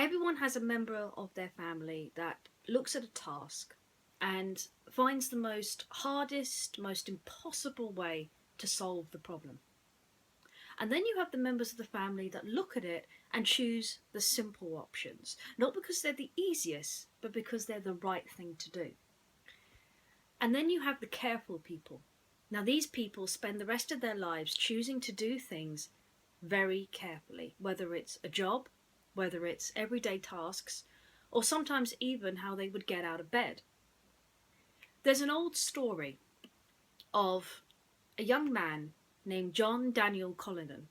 Everyone has a member of their family that looks at a task and finds the most hardest, most impossible way to solve the problem. And then you have the members of the family that look at it and choose the simple options, not because they're the easiest, but because they're the right thing to do. And then you have the careful people. Now, these people spend the rest of their lives choosing to do things very carefully, whether it's a job, whether it's everyday tasks, or sometimes even how they would get out of bed. There's an old story of a young man named John Daniel Collinan.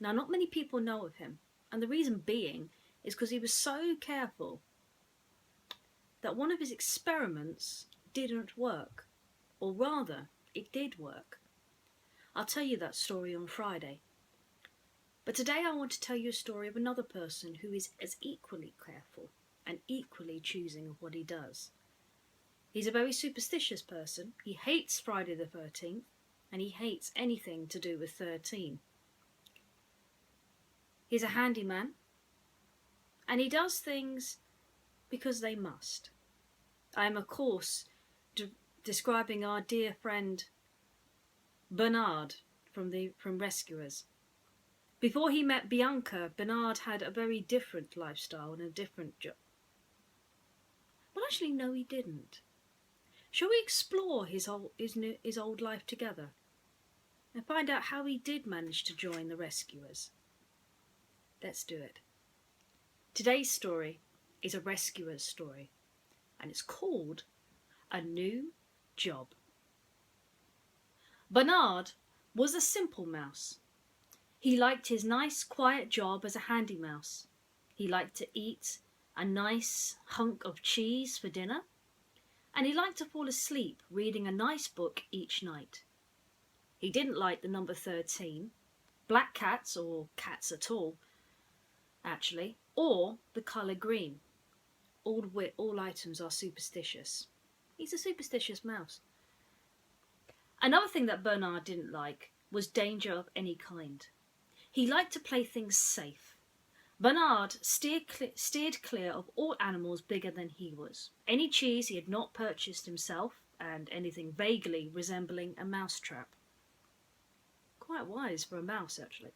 Now, not many people know of him, and the reason being is because he was so careful that one of his experiments didn't work, or rather, it did work. I'll tell you that story on Friday. But today I want to tell you a story of another person who is as equally careful and equally choosing of what he does. He's a very superstitious person. He hates Friday the 13th, and he hates anything to do with 13. He's a handyman, and he does things because they must. I am, of course, describing our dear friend Bernard from Rescuers. Before he met Bianca, Bernard had a very different lifestyle and a different job. Well, actually, no, he didn't. Shall we explore his old life together and find out how he did manage to join the Rescuers? Let's do it. Today's story is a Rescuers story, and it's called A New Job. Bernard was a simple mouse. He liked his nice, quiet job as a handy mouse. He liked to eat a nice hunk of cheese for dinner, and he liked to fall asleep reading a nice book each night. He didn't like the number 13, black cats, or cats at all, actually, or the colour green. All items are superstitious. He's a superstitious mouse. Another thing that Bernard didn't like was danger of any kind. He liked to play things safe. Bernard steered clear of all animals bigger than he was. Any cheese he had not purchased himself, and anything vaguely resembling a mousetrap. Quite wise for a mouse, actually.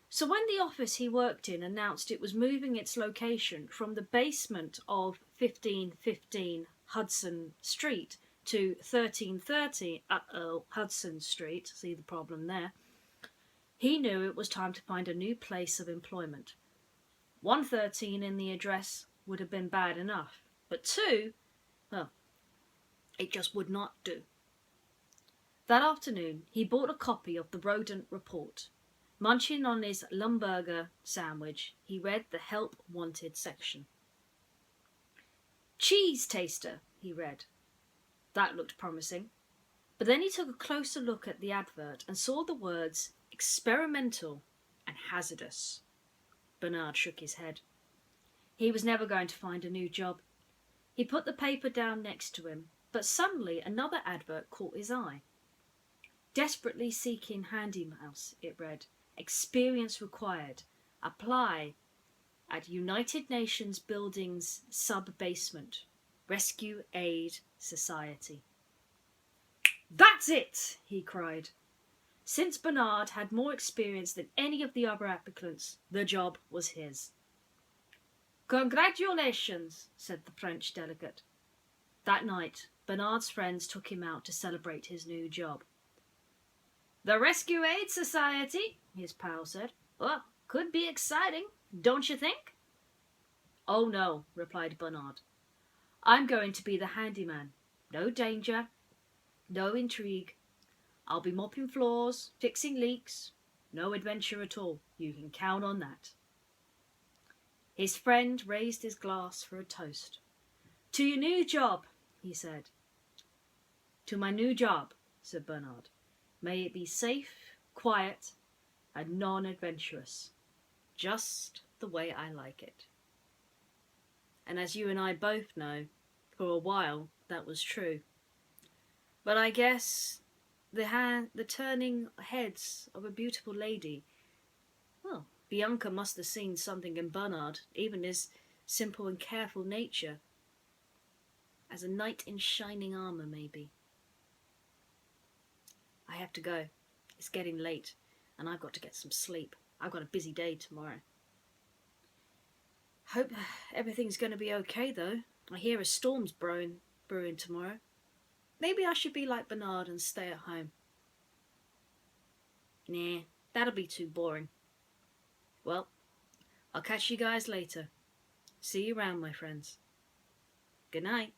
So when the office he worked in announced it was moving its location from the basement of 1515 Hudson Street to 1330 Hudson Street, see the problem there, he knew it was time to find a new place of employment. 113 in the address would have been bad enough, but 2, well, it just would not do. That afternoon, he bought a copy of the Rodent Report. Munching on his Lumburger sandwich, he read the Help Wanted section. Cheese taster, he read. That looked promising. But then he took a closer look at the advert and saw the words experimental and hazardous. Bernard shook his head. He was never going to find a new job. He put the paper down next to him, but suddenly another advert caught his eye. Desperately seeking handy mouse, it read. Experience required. Apply at United Nations Buildings Sub-Basement. Rescue Aid Society. That's it, he cried. Since Bernard had more experience than any of the other applicants, the job was his. Congratulations, said the French delegate. That night, Bernard's friends took him out to celebrate his new job. The Rescue Aid Society, his pal said. Well, could be exciting, don't you think? Oh no, replied Bernard. I'm going to be the handyman. No danger, no intrigue. I'll be mopping floors, fixing leaks. No adventure at all. You can count on that. His friend raised his glass for a toast. To your new job, he said. To my new job, said Bernard. May it be safe, quiet, and non-adventurous. Just the way I like it. And as you and I both know, for a while that was true. But I guess the turning heads of a beautiful lady, well, Bianca must have seen something in Bernard, even his simple and careful nature. As a knight in shining armour, maybe. I have to go. It's getting late, and I've got to get some sleep. I've got a busy day tomorrow. Hope everything's going to be okay, though. I hear a storm's brewing tomorrow. Maybe I should be like Bernard and stay at home. Nah, that'll be too boring. Well, I'll catch you guys later. See you around, my friends. Good night.